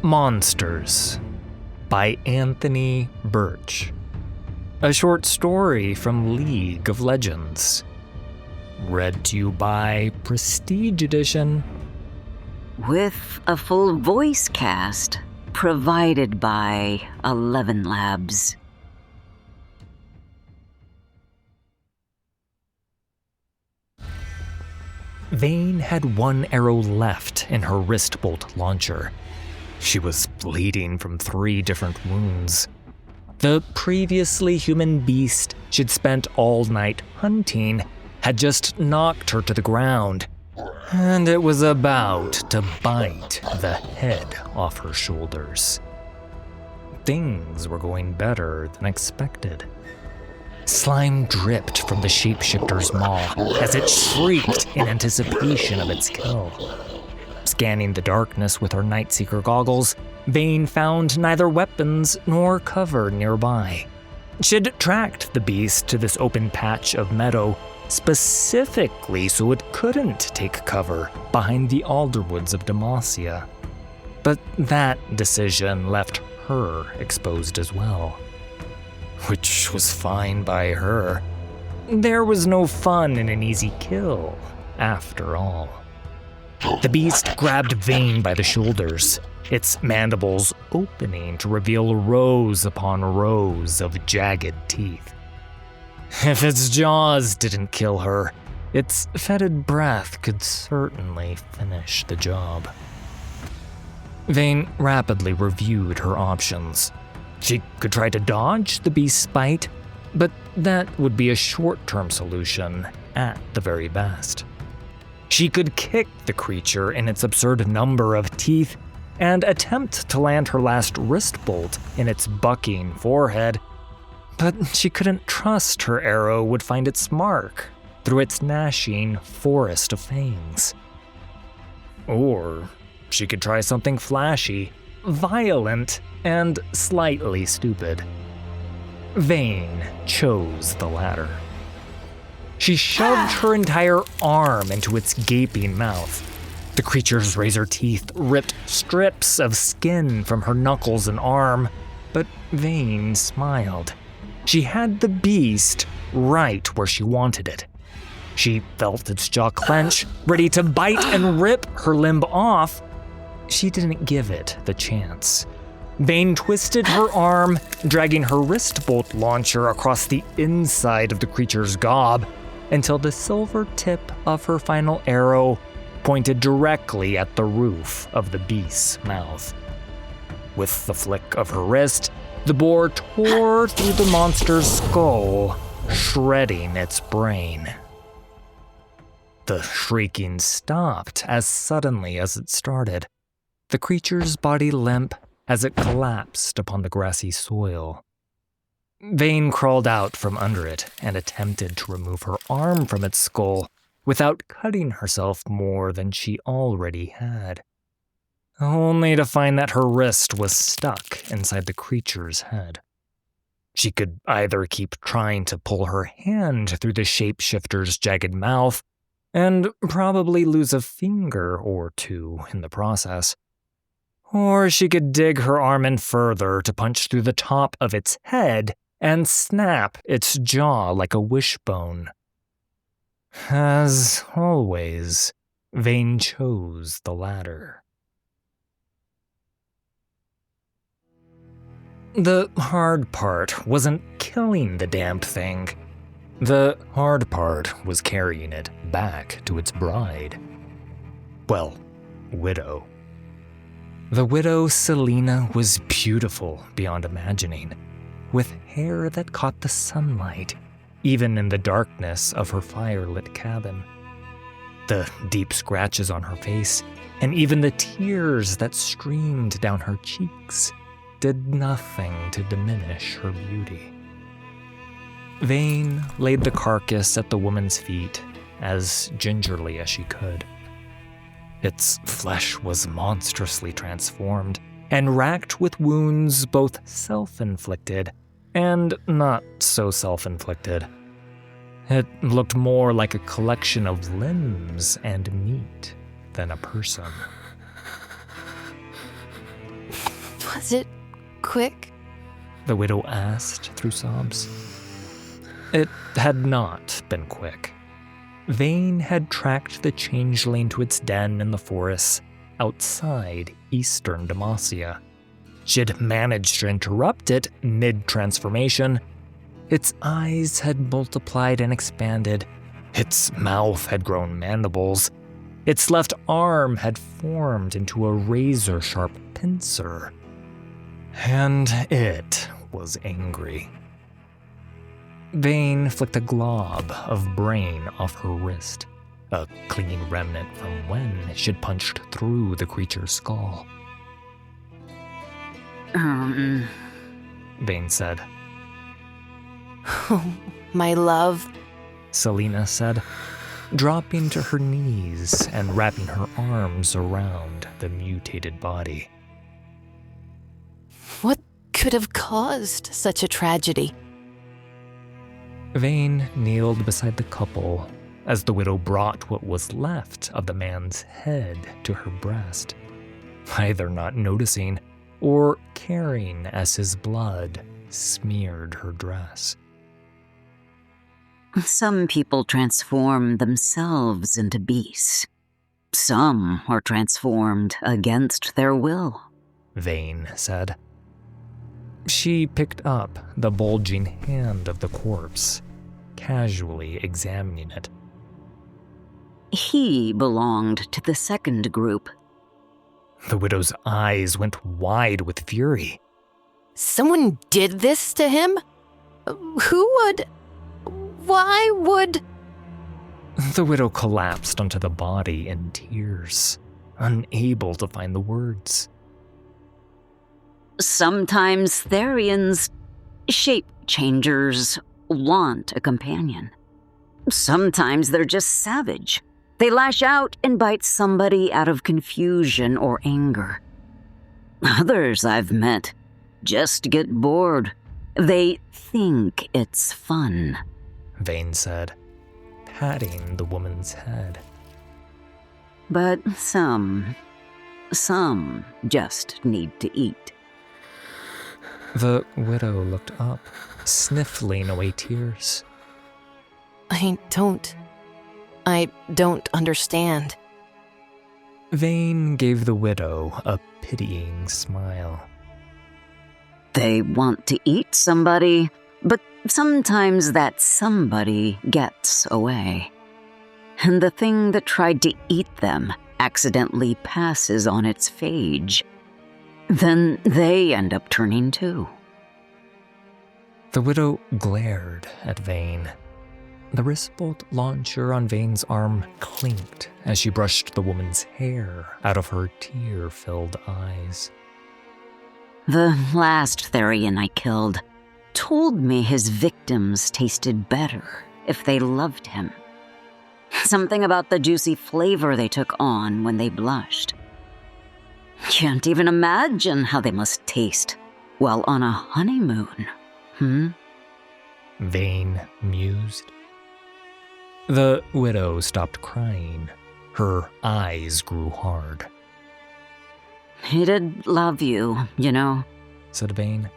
Monsters by Anthony Burch. A short story from League of Legends. Read to you by Prestige Edition. With a full voice cast provided by 11 Labs. Vayne had one arrow left in her wrist bolt launcher. She was bleeding from 3 different wounds. The previously human beast she'd spent all night hunting had just knocked her to the ground, and it was about to bite the head off her shoulders. Things were going better than expected. Slime dripped from the shapeshifter's maw as it shrieked in anticipation of its kill. Scanning the darkness with her Nightseeker goggles, Vayne found neither weapons nor cover nearby. She'd tracked the beast to this open patch of meadow specifically so it couldn't take cover behind the alderwoods of Demacia. But that decision left her exposed as well. Which was fine by her. There was no fun in an easy kill, after all. The beast grabbed Vayne by the shoulders, its mandibles opening to reveal rows upon rows of jagged teeth. If its jaws didn't kill her, its fetid breath could certainly finish the job. Vayne rapidly reviewed her options. She could try to dodge the beast's bite, but that would be a short-term solution at the very best. She could kick the creature in its absurd number of teeth and attempt to land her last wrist bolt in its bucking forehead, but she couldn't trust her arrow would find its mark through its gnashing forest of fangs. Or she could try something flashy, violent, and slightly stupid. Vayne chose the latter. She shoved her entire arm into its gaping mouth. The creature's razor teeth ripped strips of skin from her knuckles and arm, but Vayne smiled. She had the beast right where she wanted it. She felt its jaw clench, ready to bite and rip her limb off. She didn't give it the chance. Vayne twisted her arm, dragging her wrist bolt launcher across the inside of the creature's gob until the silver tip of her final arrow pointed directly at the roof of the beast's mouth. With the flick of her wrist, the boar tore through the monster's skull, shredding its brain. The shrieking stopped as suddenly as it started, the creature's body limp as it collapsed upon the grassy soil. Vayne crawled out from under it and attempted to remove her arm from its skull without cutting herself more than she already had, only to find that her wrist was stuck inside the creature's head. She could either keep trying to pull her hand through the shapeshifter's jagged mouth and probably lose a finger or two in the process, or she could dig her arm in further to punch through the top of its head and snap its jaw like a wishbone. As always, Vayne chose the latter. The hard part wasn't killing the damn thing. The hard part was carrying it back to its bride. Well, widow. The widow Selena was beautiful beyond imagining, with hair that caught the sunlight, even in the darkness of her fire-lit cabin. The deep scratches on her face, and even the tears that streamed down her cheeks, did nothing to diminish her beauty. Vayne laid the carcass at the woman's feet as gingerly as she could. Its flesh was monstrously transformed and racked with wounds both self-inflicted and not so self-inflicted. It looked more like a collection of limbs and meat than a person. Was it quick? The widow asked through sobs. It had not been quick. Vayne had tracked the changeling to its den in the forests outside eastern Demacia. She had managed to interrupt it mid-transformation. Its eyes had multiplied and expanded. Its mouth had grown mandibles. Its left arm had formed into a razor-sharp pincer. And it was angry. Vayne flicked a glob of brain off her wrist, a clinging remnant from when she'd punched through the creature's skull. Vayne said. Oh, my love. Selena said, dropping to her knees and wrapping her arms around the mutated body. What could have caused such a tragedy? Vayne kneeled beside the couple as the widow brought what was left of the man's head to her breast, either not noticing or caring as his blood smeared her dress. Some people transform themselves into beasts. Some are transformed against their will, Vayne said. She picked up the bulging hand of the corpse, casually examining it. He belonged to the second group. The widow's eyes went wide with fury. Someone did this to him? Who would? Why would? The widow collapsed onto the body in tears, unable to find the words. Sometimes Therians, shape changers, want a companion. Sometimes they're just savage. They lash out and bite somebody out of confusion or anger. Others I've met just get bored. They think it's fun, Vayne said, patting the woman's head. But some just need to eat. The widow looked up, sniffling away tears. I don't understand. Vayne gave the widow a pitying smile. They want to eat somebody, but sometimes that somebody gets away. And the thing that tried to eat them accidentally passes on its phage. Then they end up turning too. The widow glared at Vayne. The wrist-bolt launcher on Vayne's arm clinked as she brushed the woman's hair out of her tear-filled eyes. The last Therian I killed told me his victims tasted better if they loved him. Something about the juicy flavor they took on when they blushed. Can't even imagine how they must taste while on a honeymoon, Vayne mused. The widow stopped crying. Her eyes grew hard. He did love you, you know, said Vayne.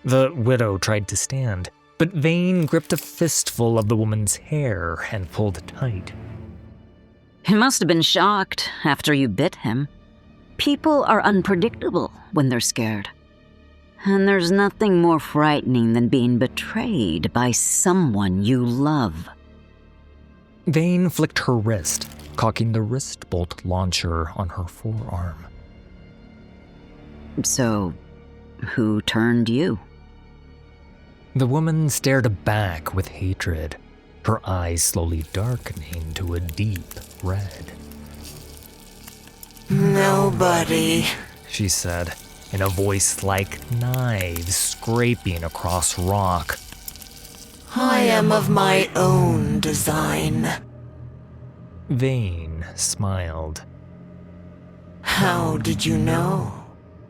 The widow tried to stand, but Vayne gripped a fistful of the woman's hair and pulled tight. He must have been shocked after you bit him. People are unpredictable when they're scared. And there's nothing more frightening than being betrayed by someone you love. Vayne flicked her wrist, cocking the wrist-bolt launcher on her forearm. So, who turned you? The woman stared back with hatred, her eyes slowly darkening to a deep red. Nobody, she said, in a voice like knives scraping across rock. I am of my own design. Vayne smiled. How did you know?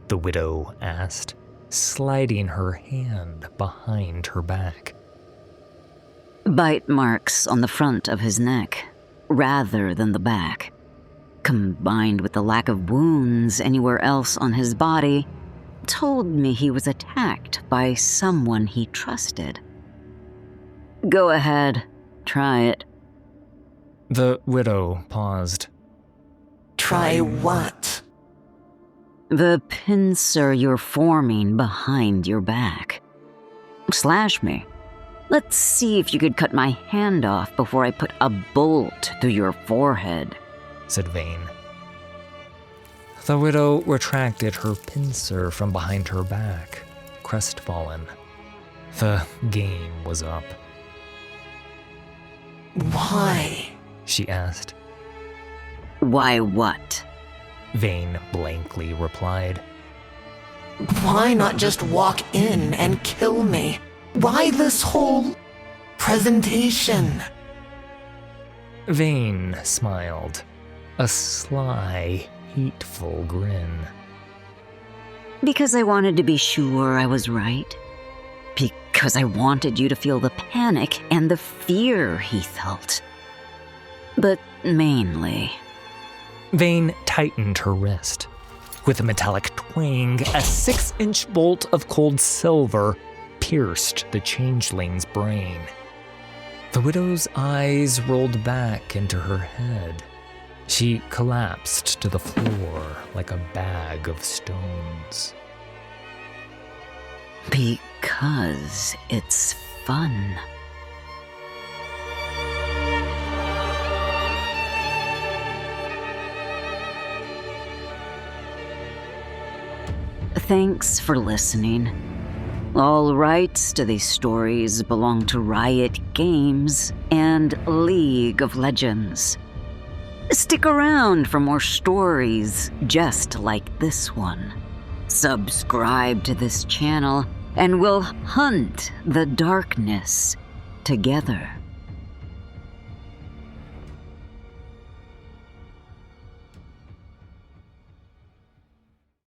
The widow asked, sliding her hand behind her back. Bite marks on the front of his neck, rather than the back. Combined with the lack of wounds anywhere else on his body, told me he was attacked by someone he trusted. Go ahead, try it. The widow paused. Try what? The pincer you're forming behind your back. Slash me. Let's see if you could cut my hand off before I put a bolt through your forehead, said Vayne. The widow retracted her pincer from behind her back, crestfallen. The game was up. Why? She asked. Why what? Vayne blankly replied. Why not just walk in and kill me? Why this whole presentation? Vayne smiled, a sly, hateful grin. Because I wanted to be sure I was right. Because I wanted you to feel the panic and the fear he felt. But mainly... Vayne tightened her wrist. With a metallic twang, a 6-inch bolt of cold silver pierced the changeling's brain. The widow's eyes rolled back into her head. She collapsed to the floor like a bag of stones. Because it's fun. Thanks for listening. All rights to these stories belong to Riot Games and League of Legends. Stick around for more stories just like this one. Subscribe to this channel and we'll hunt the darkness together.